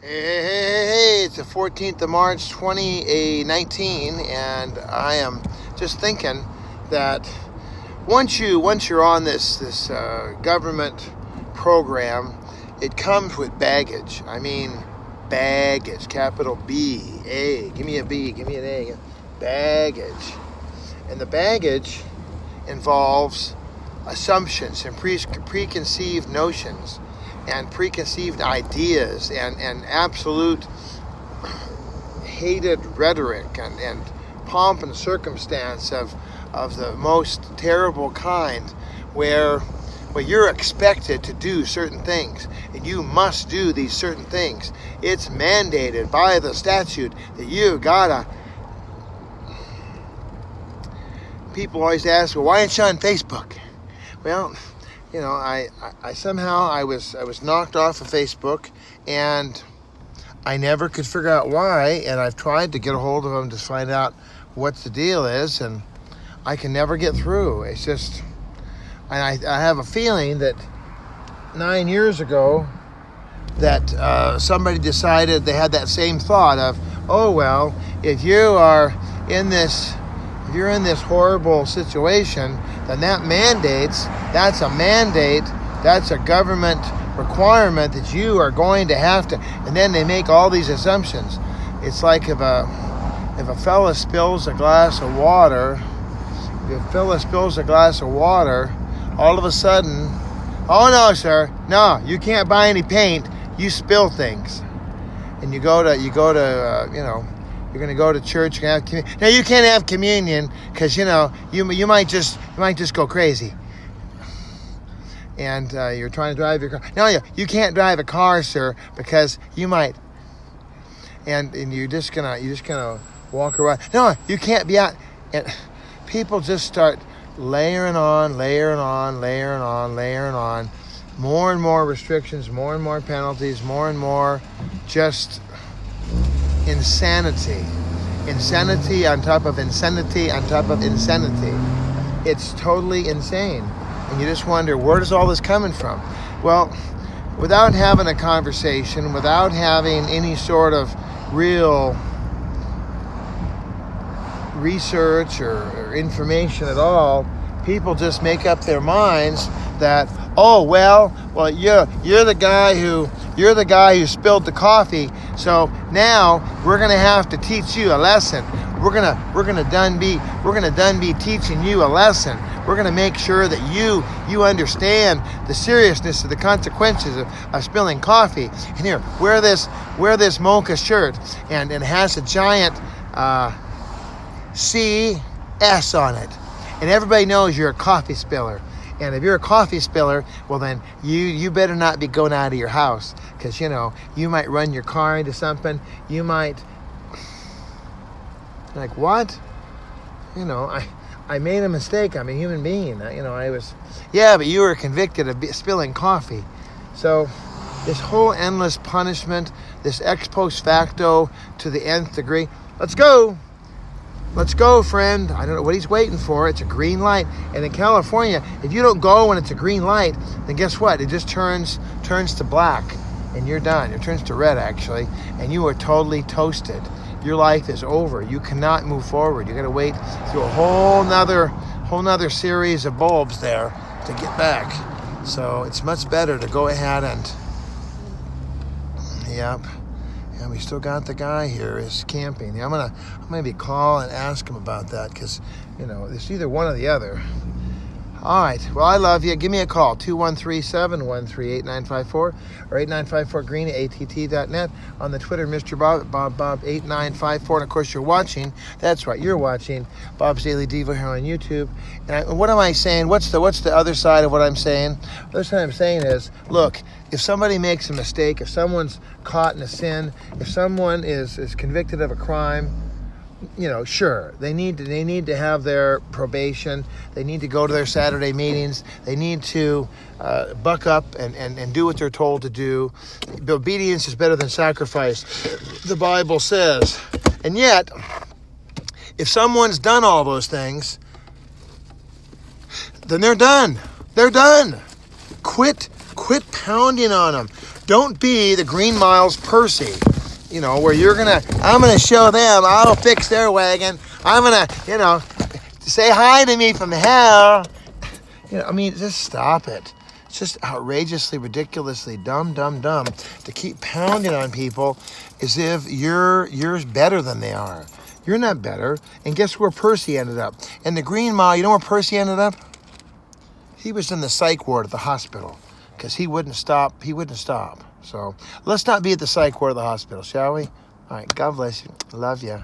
Hey, it's the 14th of March 2019, and I am just thinking that once you're on this government program, it comes with baggage. I mean, baggage, capital B-A. Give me a B, give me an A. Baggage. And the baggage involves assumptions and preconceived notions and preconceived ideas and absolute hated rhetoric and pomp and circumstance of the most terrible kind, where you're expected to do certain things and you must do these certain things. It's mandated by the statute that you gotta. People always ask, well, why aren't you on Facebook? Well, you know, I somehow was knocked off of Facebook, and I never could figure out why, and I've tried to get a hold of them to find out what the deal is, and I can never get through. It's just, and I have a feeling that 9 years ago that somebody decided, they had that same thought of, oh well, if you're in this horrible situation, then that's a mandate, that's a government requirement that you are going to have to, and then they make all these assumptions. It's like if a fella spills a glass of water, all of a sudden, oh no sir, no, you can't buy any paint, you spill things. And you go to you're going to go to church. Now you can't have communion because you might just go crazy. And you're trying to drive your car. No, you can't drive a car, sir, because you might. And you're just gonna walk around. No, you can't be out. And people just start layering on. More and more restrictions, more and more penalties, more and more just insanity on top of insanity on top of insanity. It's totally insane, and you just wonder, where does all this coming from? Well, without having a conversation, without having any sort of real research or information at all, people just make up their minds that, oh well, you're the guy who spilled the coffee, so now we're gonna have to teach you a lesson. We're gonna done be teaching you a lesson. We're gonna make sure that you understand the seriousness of the consequences of spilling coffee. And here, wear this mocha shirt, and it has a giant CS on it, and everybody knows you're a coffee spiller. And if you're a coffee spiller, well then you better not be going out of your house, because you might run your car into something. You might, like, what? I made a mistake. I'm a human being. But you were convicted of spilling coffee. So this whole endless punishment, this ex post facto to the nth degree. Let's go, friend. I don't know what he's waiting for. It's a green light. And in California, if you don't go when it's a green light, then guess what? It just turns to black, and you're done. It turns to red, actually, and you are totally toasted. Your life is over. You cannot move forward. You got to wait through a whole nother series of bulbs there to get back. So it's much better to go ahead and, yep. And we still got the guy here is camping. I'm gonna maybe call and ask him about that, because it's either one or the other. All right. Well, I love you. Give me a call, 213-713-8954 or 8954green at att.net. On the Twitter, Mr. Bob 8954. And of course, you're watching. That's right, you're watching Bob's Daily Devo here on YouTube. And what am I saying? What's the other side of what I'm saying? The other side I'm saying is, look, if somebody makes a mistake, if someone's caught in a sin, if someone is convicted of a crime, sure, they need to have their probation. They need to go to their Saturday meetings. They need to buck up and do what they're told to do. Obedience is better than sacrifice, the Bible says. And yet, if someone's done all those things, then they're done. They're done. Quit pounding on them. Don't be the Green Miles Percy, you know, where I'm gonna show them, I'll fix their wagon. I'm gonna, say hi to me from hell. I mean, just stop it. It's just outrageously, ridiculously dumb to keep pounding on people as if you're better than they are. You're not better. And guess where Percy ended up? In the Green Mile, you know where Percy ended up? He was in the psych ward at the hospital because he wouldn't stop. So let's not be at the psych ward of the hospital, shall we? All right, God bless you. Love you.